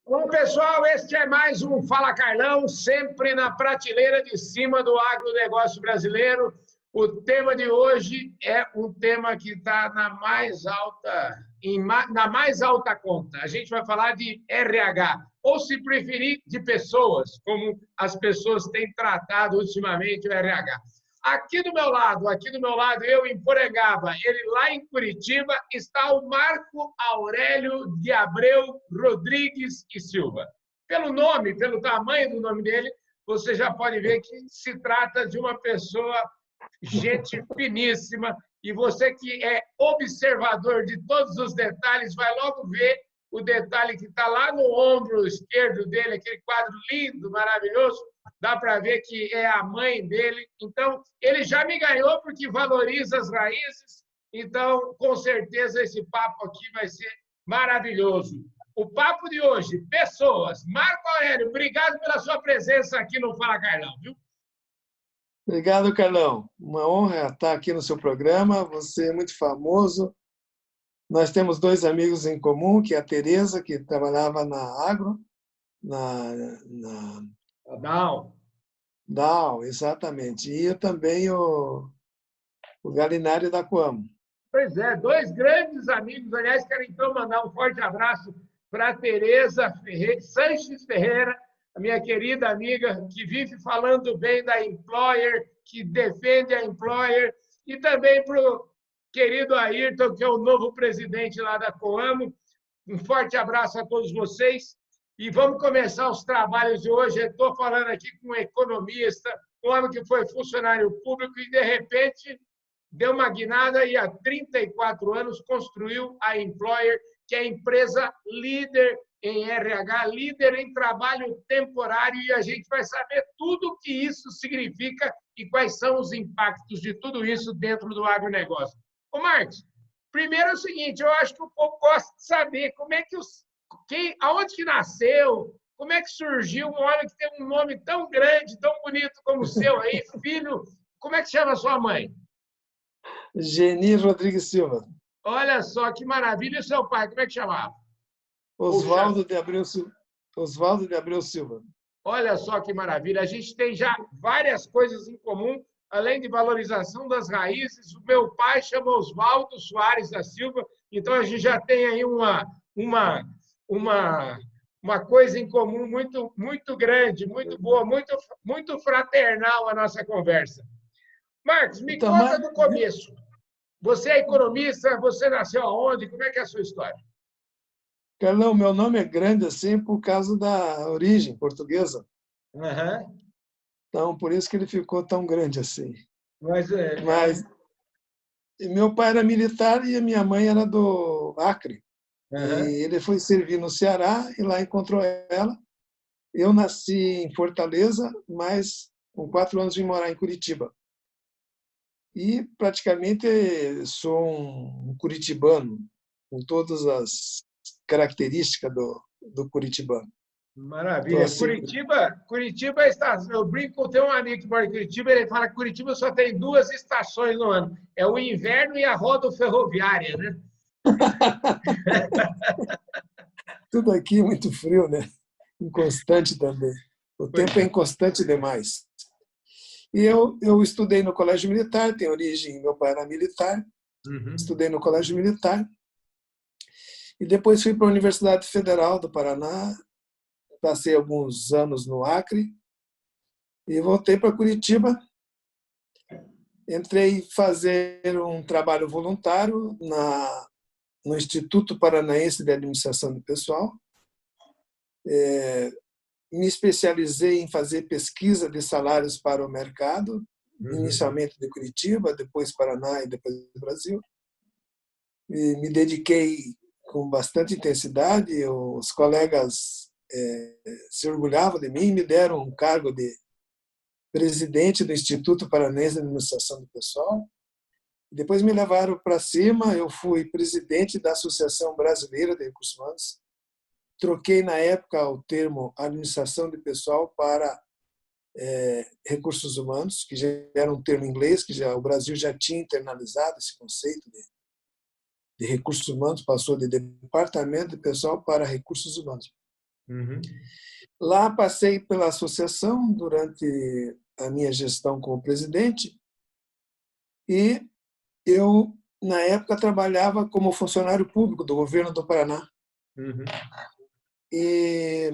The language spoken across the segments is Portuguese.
Bom, pessoal, este é mais um Fala Carlão, sempre na prateleira de cima do agronegócio brasileiro. O tema de hoje é um tema que está na mais alta conta. A gente vai falar de RH, ou se preferir, de pessoas, como as pessoas têm tratado ultimamente o RH. Aqui do meu lado, eu em Porangaba, ele lá em Curitiba, está o Marco Aurélio de Abreu Rodrigues e Silva. Pelo nome, pelo tamanho do nome dele, você já pode ver que se trata de uma pessoa, gente finíssima, e você que é observador de todos os detalhes, vai logo ver o detalhe que está lá no ombro esquerdo dele, aquele quadro lindo, maravilhoso, dá para ver que é a mãe dele. Então, ele já me ganhou porque valoriza as raízes. Então, com certeza, esse papo aqui vai ser maravilhoso. O papo de hoje, pessoas. Marco Aurélio, obrigado pela sua presença aqui no Fala Carlão, viu? Obrigado, Carlão. Uma honra estar aqui no seu programa. Você é muito famoso. Nós temos dois amigos em comum, que é a Tereza, que trabalhava na Agro, na Dow, exatamente. E eu também o Galinário da Coamo. Pois é, dois grandes amigos. Aliás, quero então mandar um forte abraço para a Tereza Sanches Ferreira, a minha querida amiga, que vive falando bem da Employer, que defende a Employer, e também para o querido Ayrton, que é o novo presidente lá da Coamo. Um forte abraço a todos vocês. E vamos começar os trabalhos de hoje. Eu estou falando aqui com um economista, um homem que foi funcionário público e, de repente, deu uma guinada e, há 34 anos, construiu a Employer, que é a empresa líder em RH, líder em trabalho temporário, e a gente vai saber tudo o que isso significa e quais são os impactos de tudo isso dentro do agronegócio. Ô, Marcos, primeiro é o seguinte, eu acho que o povo gosta de saber como é que aonde que nasceu, como é que surgiu um homem que tem um nome tão grande, tão bonito como o seu aí, filho. Como é que chama a sua mãe? Geni Rodrigues Silva. Olha só que maravilha. E o seu pai, como é que chamava? Oswaldo de Abreu Silva. Olha só que maravilha. A gente tem já várias coisas em comum, além de valorização das raízes. O meu pai chama Oswaldo Soares da Silva, então a gente já tem aí uma coisa em comum muito, muito grande, muito boa, muito fraternal a nossa conversa. Marcos, me conta do começo. Você é economista, você nasceu aonde? Como é que é a sua história? Carlão, meu nome é grande assim por causa da origem portuguesa. Uhum. Então, por isso que ele ficou tão grande assim. Mas meu pai era militar e a minha mãe era do Acre. Uhum. E ele foi servir no Ceará e lá encontrou ela. Eu nasci em Fortaleza, mas com 4 anos vim morar em Curitiba. E praticamente sou um curitibano, com todas as características do curitibano. Maravilha. Assim, Curitiba está. Eu brinco, tem um amigo que mora em Curitiba, ele fala que Curitiba só tem 2 estações no ano: é o inverno e a roda ferroviária, né? Tudo aqui é muito frio, né? Inconstante também. O tempo é inconstante demais. E eu estudei no Colégio Militar, tem origem, meu pai era militar, estudei no Colégio Militar, e depois fui para a Universidade Federal do Paraná, passei alguns anos no Acre, e voltei para Curitiba. Entrei fazer um trabalho voluntário no Instituto Paranaense de Administração do Pessoal. Me especializei em fazer pesquisa de salários para o mercado, inicialmente de Curitiba, depois Paraná e depois do Brasil. E me dediquei com bastante intensidade, os colegas se orgulhavam de mim, me deram um cargo de presidente do Instituto Paranaense de Administração do Pessoal. Depois me levaram para cima, eu fui presidente da Associação Brasileira de Recursos Humanos. Troquei, na época, o termo administração de pessoal para recursos humanos, que já era um termo em inglês, que o Brasil já tinha internalizado esse conceito de recursos humanos, passou de departamento de pessoal para recursos humanos. Uhum. Lá passei pela associação durante a minha gestão como presidente e eu, na época, trabalhava como funcionário público do governo do Paraná. Uhum. E,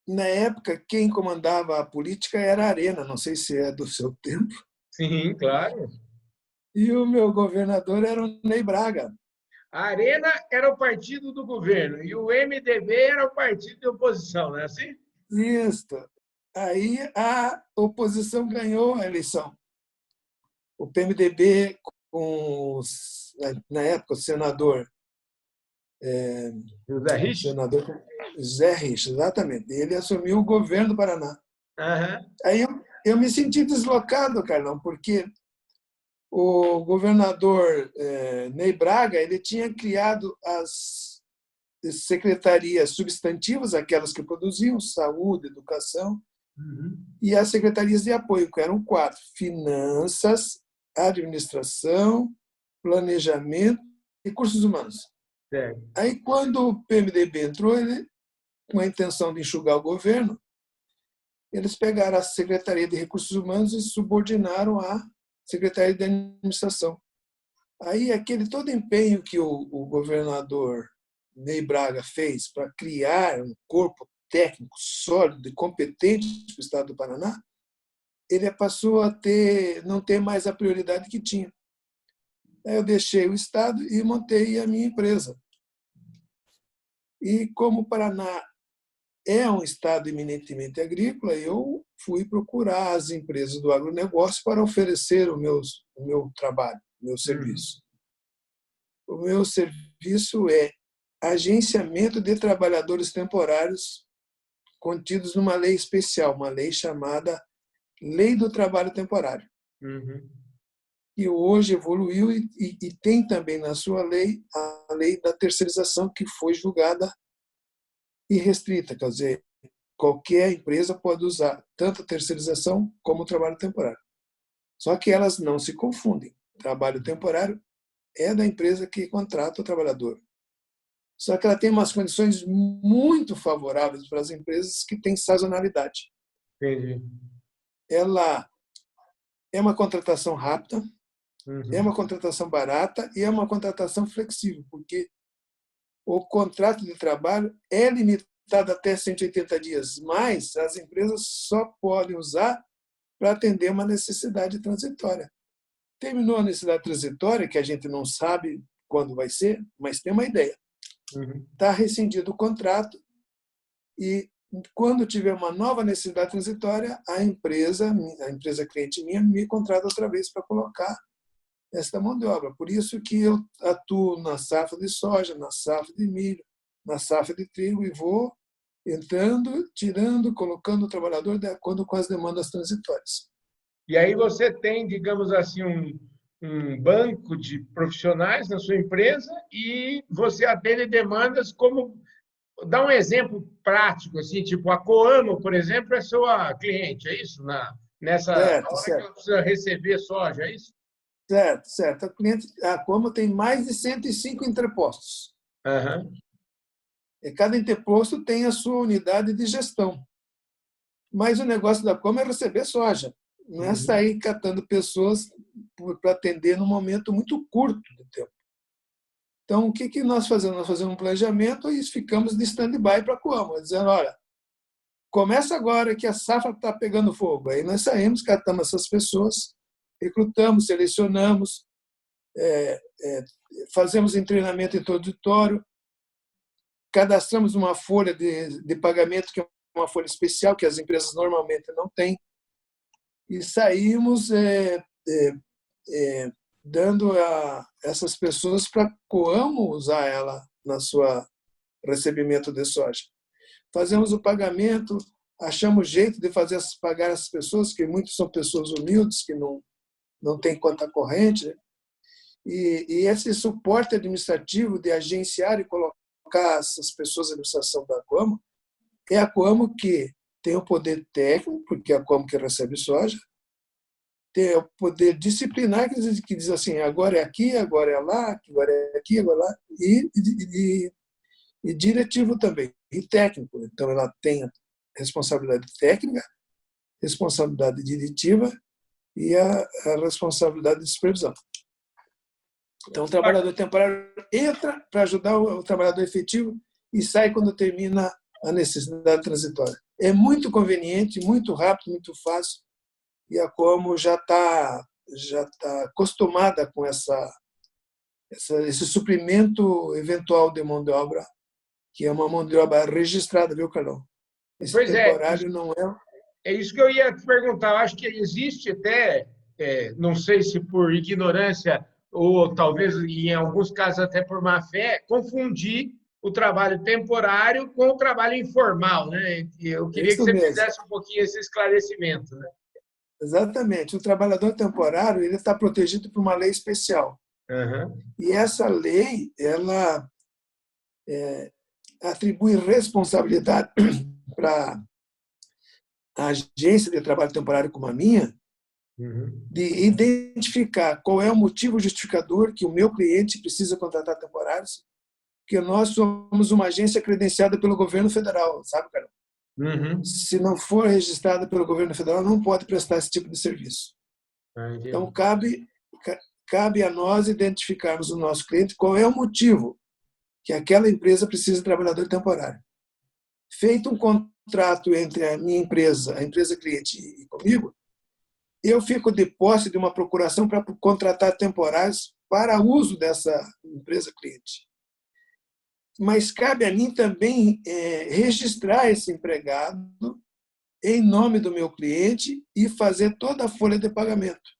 na época, quem comandava a política era a Arena, não sei se é do seu tempo, Sim, claro. e o meu governador era o Ney Braga. A Arena era o partido do governo e o MDB era o partido de oposição, não é assim? Isso. Aí a oposição ganhou a eleição. O PMDB, com, na época, José o Rich? senador Zé Rich, exatamente. Ele assumiu o governo do Paraná. Aham. Aí eu me senti deslocado, Carlão, porque o governador Ney Braga ele tinha criado as secretarias substantivas, aquelas que produziam saúde, educação, Uhum. e as secretarias de apoio, que eram 4: finanças, administração, planejamento e recursos humanos. Certo. Aí, quando o PMDB entrou, ele, com a intenção de enxugar o governo, eles pegaram a Secretaria de Recursos Humanos e subordinaram à Secretaria de Administração. Aí, aquele todo empenho que o governador Ney Braga fez para criar um corpo técnico sólido e competente para o Estado do Paraná, ele passou a não ter mais a prioridade que tinha. Aí eu deixei o Estado e montei a minha empresa. E como o Paraná é um estado eminentemente agrícola, eu fui procurar as empresas do agronegócio para oferecer o meu trabalho, o meu Uhum. serviço. O meu serviço é agenciamento de trabalhadores temporários contidos numa lei especial, uma lei chamada Lei do Trabalho Temporário, Uhum. que hoje evoluiu e tem também na sua lei a lei da terceirização, que foi julgada irrestrita, quer dizer, qualquer empresa pode usar tanto a terceirização como o trabalho temporário. Só que elas não se confundem. Trabalho temporário é da empresa que contrata o trabalhador. Só que ela tem umas condições muito favoráveis para as empresas que têm sazonalidade. Entendi. Ela é uma contratação rápida, é Uhum. uma contratação barata e é uma contratação flexível, porque o contrato de trabalho é limitado até 180 dias, mas as empresas só podem usar para atender uma necessidade transitória. Terminou a necessidade transitória, que a gente não sabe quando vai ser, mas tem uma ideia. Uhum. Está rescindido o contrato e, quando tiver uma nova necessidade transitória, a empresa cliente minha, me contrata outra vez para colocar esta mão de obra. Por isso que eu atuo na safra de soja, na safra de milho, na safra de trigo e vou entrando, tirando, colocando o trabalhador de acordo com as demandas transitórias. E aí você tem, digamos assim, um banco de profissionais na sua empresa e você atende demandas como... Dá um exemplo prático, assim, tipo a Coamo, por exemplo, é sua cliente, é isso? Nessa Certo, hora que certo. ela precisa receber soja, é isso? Certo, certo. A Como tem mais de 105 entrepostos. Aham. E cada entreposto tem a sua unidade de gestão. Mas o negócio da Como é receber soja, não é Uhum. sair catando pessoas para atender num momento muito curto de tempo. Então, o que nós fazemos? Nós fazemos um planejamento e ficamos de stand-by para a Como, dizendo, olha, começa agora que a safra está pegando fogo. Aí nós saímos, catamos essas pessoas, recrutamos, selecionamos, fazemos treinamento introdutório, cadastramos uma folha de pagamento, que é uma folha especial, que as empresas normalmente não têm, e saímos dando a essas pessoas para Coamo usar ela na sua recebimento de soja. Fazemos o pagamento, achamos jeito de pagar as pessoas, que muitas são pessoas humildes, que não têm conta corrente, né? E esse suporte administrativo de agenciar e colocar essas pessoas à administração da Coamo, é a Coamo que tem o poder técnico, porque é a Coamo que recebe soja, tem o poder disciplinar, que diz assim, agora é aqui, agora é lá, agora é aqui, agora é lá, e diretivo também, e técnico. Então, ela tem responsabilidade técnica, responsabilidade diretiva e a responsabilidade de supervisão. Então, o trabalhador temporário entra para ajudar o trabalhador efetivo e sai quando termina a necessidade transitória. É muito conveniente, muito rápido, muito fácil, e a Como já tá acostumada com esse suprimento eventual de mão de obra, que é uma mão de obra registrada, viu, Carlão? Esse Pois temporário não é... É isso que eu ia te perguntar. Eu acho que existe até, não sei se por ignorância ou talvez em alguns casos até por má fé, confundir o trabalho temporário com o trabalho informal, né? Eu queria que Isso você mesmo. fizesse um pouquinho esse esclarecimento, né? Exatamente. O trabalhador temporário ele está protegido por uma lei especial. Uhum. E essa lei ela atribui responsabilidade para a agência de trabalho temporário como a minha, de identificar qual é o motivo justificador que o meu cliente precisa contratar temporários, porque nós somos uma agência credenciada pelo governo federal, sabe, cara? Uhum. Se não for registrada pelo governo federal, não pode prestar esse tipo de serviço. Então, cabe a nós identificarmos o nosso cliente qual é o motivo que aquela empresa precisa de trabalhador temporário. Feito um contrato entre a minha empresa, a empresa cliente e comigo, eu fico de posse de uma procuração para contratar temporários para uso dessa empresa cliente. Mas cabe a mim também registrar esse empregado em nome do meu cliente e fazer toda a folha de pagamento,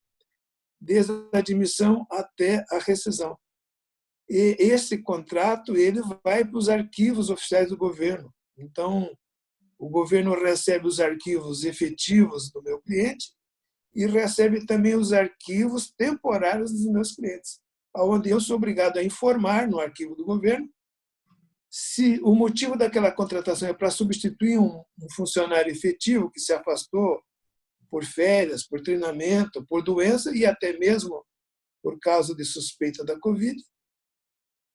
desde a admissão até a rescisão. E esse contrato ele vai para os arquivos oficiais do governo. Então, o governo recebe os arquivos efetivos do meu cliente e recebe também os arquivos temporários dos meus clientes, onde eu sou obrigado a informar no arquivo do governo se o motivo daquela contratação é para substituir um funcionário efetivo que se afastou por férias, por treinamento, por doença e até mesmo por causa de suspeita da Covid,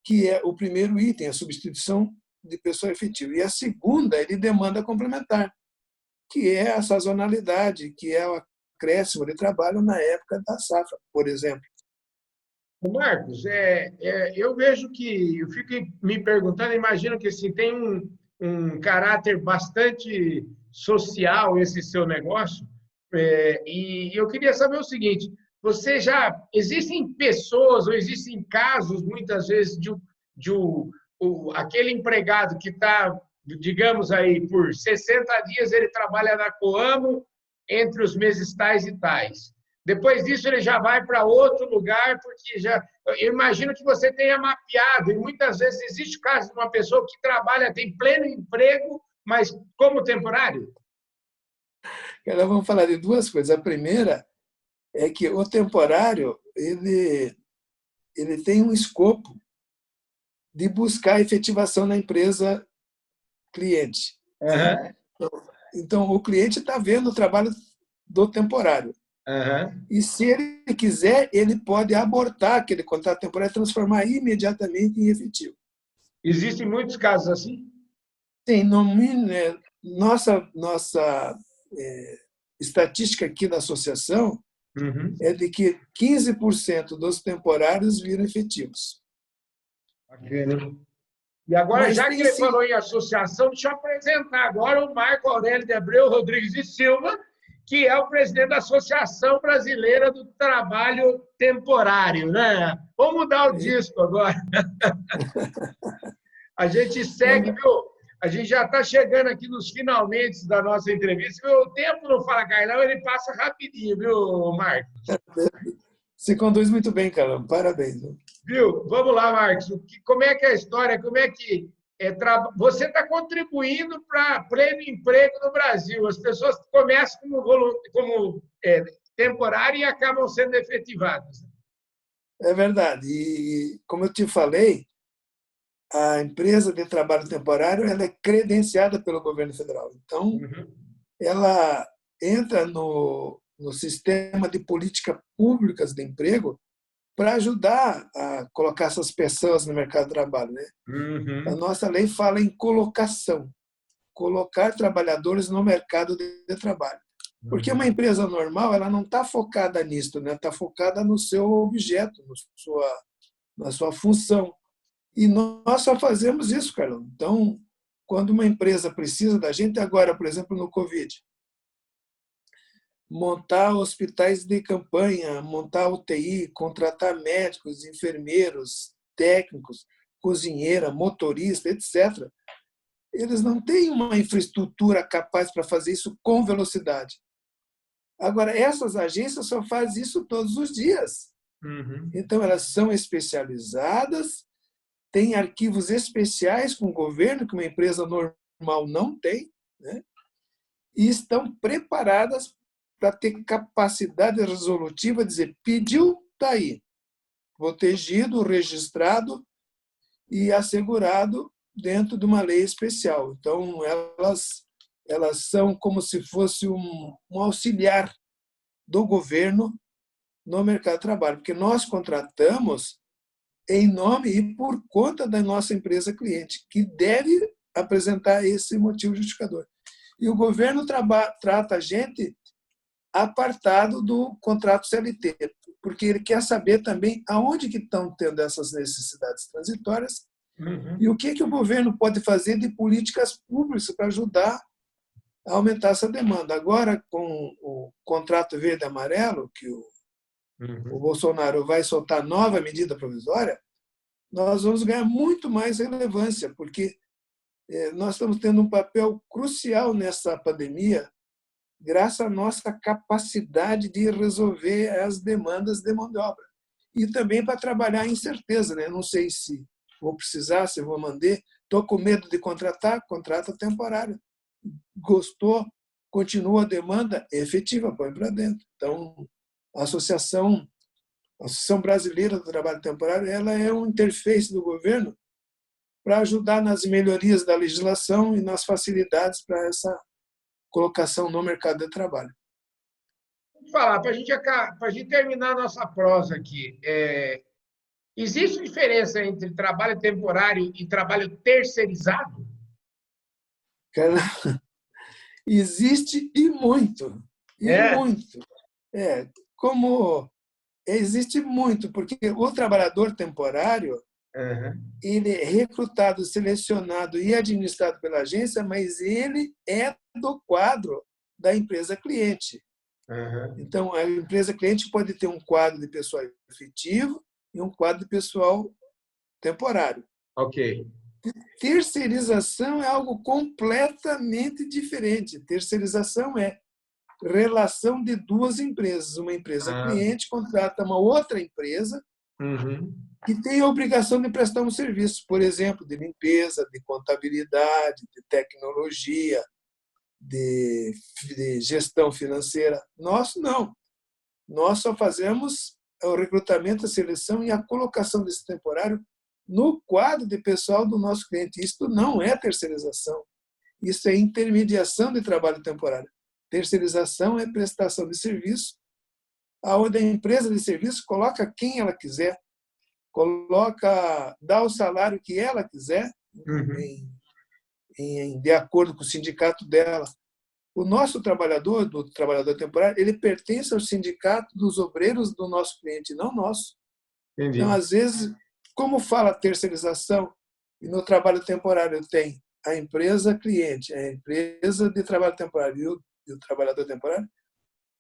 que é o primeiro item, a substituição de pessoa efetiva. E a segunda, ele demanda complementar, que é a sazonalidade, que é o acréscimo de trabalho na época da safra, por exemplo. Marcos, eu vejo que, eu fico me perguntando, imagino que assim, tem um caráter bastante social esse seu negócio, e eu queria saber o seguinte, existem pessoas ou existem casos, muitas vezes, aquele empregado que está, digamos aí, por 60 dias ele trabalha na Coamo entre os meses tais e tais. Depois disso, ele já vai para outro lugar, porque eu imagino que você tenha mapeado, e muitas vezes existe o caso de uma pessoa que trabalha, tem pleno emprego, mas como temporário? Nós vamos falar de duas coisas. A primeira é que o temporário ele tem um escopo de buscar efetivação na empresa cliente. Uhum. Então, o cliente está vendo o trabalho do temporário. Uhum. E, se ele quiser, ele pode abortar aquele contrato temporário e transformar imediatamente em efetivo. Existem muitos casos assim? Sim, nossa estatística aqui da associação é de que 15% dos temporários viram efetivos. Bacana. E agora, Mas já que ele falou em associação, deixa eu apresentar agora o Marco Aurélio de Abreu Rodrigues de Silva, que é o presidente da Associação Brasileira do Trabalho Temporário, né? Vamos mudar o disco agora. A gente segue, viu? A gente já está chegando aqui nos finalmente da nossa entrevista. O tempo não fala Carlão, ele passa rapidinho, viu, Marcos? Se conduz muito bem, Carlão. Parabéns. Viu? Vamos lá, Marcos. Como é que é a história? Como é que você está contribuindo para pleno emprego no Brasil? As pessoas começam como temporário e acabam sendo efetivadas. É verdade. E, como eu te falei, a empresa de trabalho temporário ela é credenciada pelo governo federal. Então, ela entra no sistema de políticas públicas de emprego para ajudar a colocar essas pessoas no mercado de trabalho, né? A nossa lei fala em colocação, colocar trabalhadores no mercado de trabalho. Porque uma empresa normal, ela não está focada nisso, né? Está focada no seu objeto, na sua função. E nós só fazemos isso, Carlão. Então, quando uma empresa precisa da gente, agora, por exemplo, no Covid, montar hospitais de campanha, montar UTI, contratar médicos, enfermeiros, técnicos, cozinheira, motorista, etc. Eles não têm uma infraestrutura capaz para fazer isso com velocidade. Agora, essas agências só fazem isso todos os dias. Então, elas são especializadas, têm arquivos especiais com o governo, que uma empresa normal não tem, né? E estão preparadas para ter capacidade resolutiva de dizer, pediu, está aí, protegido, registrado e assegurado dentro de uma lei especial. Então, elas são como se fosse um auxiliar do governo no mercado de trabalho, porque nós contratamos em nome e por conta da nossa empresa cliente, que deve apresentar esse motivo justificador. E o governo trata a gente apartado do contrato CLT, porque ele quer saber também aonde que estão tendo essas necessidades transitórias e o que o governo pode fazer de políticas públicas para ajudar a aumentar essa demanda. Agora, com o contrato verde e amarelo, que o Bolsonaro vai soltar nova medida provisória, nós vamos ganhar muito mais relevância, porque nós estamos tendo um papel crucial nessa pandemia, graças à nossa capacidade de resolver as demandas de mão de obra. E também para trabalhar a incerteza, né? Não sei se vou precisar, se vou mandar, estou com medo de contratar, contrata temporário. Gostou, continua a demanda, é efetiva, põe para dentro. Então, a Associação Brasileira do Trabalho Temporário, ela é um interface do governo para ajudar nas melhorias da legislação e nas facilidades para essa colocação no mercado de trabalho. Vou falar, para a gente terminar a nossa prosa aqui, existe diferença entre trabalho temporário e trabalho terceirizado? Cara, existe e muito. Muito. Como existe muito, porque o trabalhador temporário ele é recrutado, selecionado e administrado pela agência, mas ele é do quadro da empresa cliente. Então, a empresa cliente pode ter um quadro de pessoal efetivo e um quadro de pessoal temporário. Ok. Terceirização é algo completamente diferente. Terceirização é relação de duas empresas. Uma empresa cliente contrata uma outra empresa que tem a obrigação de prestar um serviço, por exemplo, de limpeza, de contabilidade, de tecnologia, de gestão financeira. Nós não. Nós só fazemos o recrutamento, a seleção e a colocação desse temporário no quadro de pessoal do nosso cliente. Isto não é terceirização. Isso é intermediação de trabalho temporário. Terceirização é prestação de serviço, onde a empresa de serviço coloca quem ela quiser, dá o salário que ela quiser, de acordo com o sindicato dela. O nosso trabalhador, do trabalhador temporário, ele pertence ao sindicato dos obreiros do nosso cliente, não nosso. Entendi. Então, às vezes, como fala terceirização, e no trabalho temporário tem a empresa cliente, a empresa de trabalho temporário e o trabalhador temporário,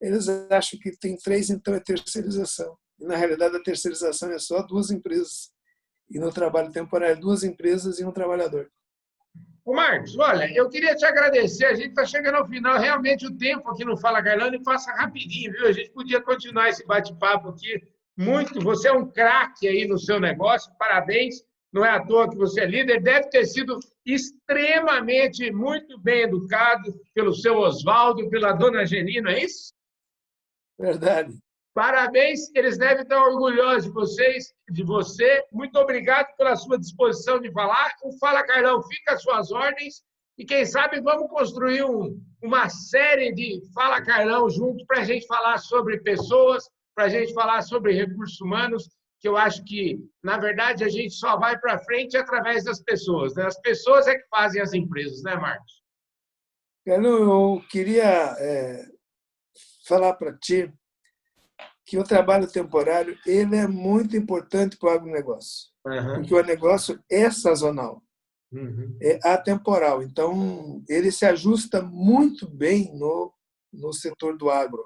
eles acham que tem três, então é terceirização. E, na realidade, a terceirização é só duas empresas. E no trabalho temporário, duas empresas e um trabalhador. Ô Marcos, olha, eu queria te agradecer. A gente está chegando ao final. Realmente, o tempo aqui no Fala Carlão passa rapidinho, viu? A gente podia continuar esse bate-papo aqui muito. Você é um craque aí no seu negócio. Parabéns. Não é à toa que você é líder. Deve ter sido extremamente muito bem educado pelo seu Oswaldo, pela dona Genina, é isso? Verdade. Parabéns, eles devem estar orgulhosos de você. Muito obrigado pela sua disposição de falar. O Fala Carlão fica às suas ordens e, quem sabe, vamos construir uma série de Fala Carlão junto para a gente falar sobre pessoas, para a gente falar sobre recursos humanos que eu acho que, na verdade, a gente só vai para frente através das pessoas, né? As pessoas é que fazem as empresas, né, Marcos? Eu queria falar para ti que o trabalho temporário ele é muito importante para o agronegócio, porque o negócio é sazonal, é atemporal. Então, ele se ajusta muito bem no setor do agro.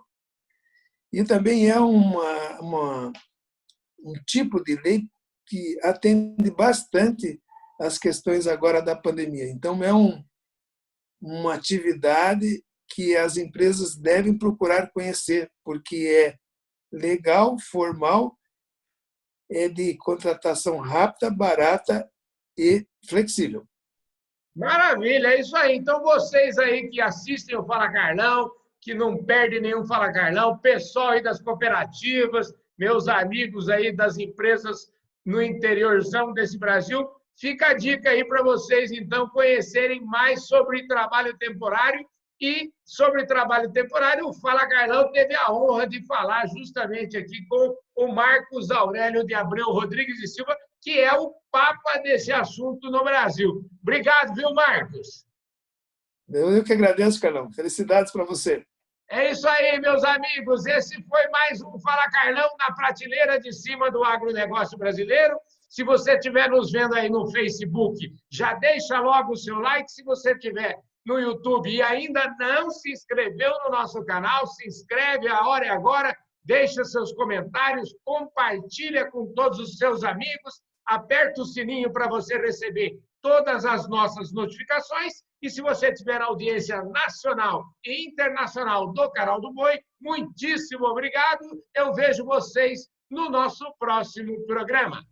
E também é um tipo de lei que atende bastante às questões agora da pandemia. Então, é uma atividade que as empresas devem procurar conhecer, porque é legal, formal, é de contratação rápida, barata e flexível. Maravilha, é isso aí. Então, vocês aí que assistem o Fala Carlão, que não perdem nenhum Fala Carlão, pessoal aí das cooperativas, meus amigos aí das empresas no interiorzão desse Brasil, fica a dica aí para vocês, então, conhecerem mais sobre trabalho temporário. E sobre trabalho temporário, o Fala Carlão teve a honra de falar justamente aqui com o Marcos Aurélio de Abreu Rodrigues de Silva, que é o papa desse assunto no Brasil. Obrigado, viu, Marcos? Eu que agradeço, Carlão. Felicidades para você. É isso aí, meus amigos. Esse foi mais um Fala Carlão na prateleira de cima do agronegócio brasileiro. Se você estiver nos vendo aí no Facebook, já deixa logo o seu like. Se você estiver no YouTube e ainda não se inscreveu no nosso canal, se inscreve, a hora é agora, deixa seus comentários, compartilha com todos os seus amigos, aperta o sininho para você receber todas as nossas notificações. E se você tiver audiência nacional e internacional do Canal do Boi, muitíssimo obrigado. Eu vejo vocês no nosso próximo programa.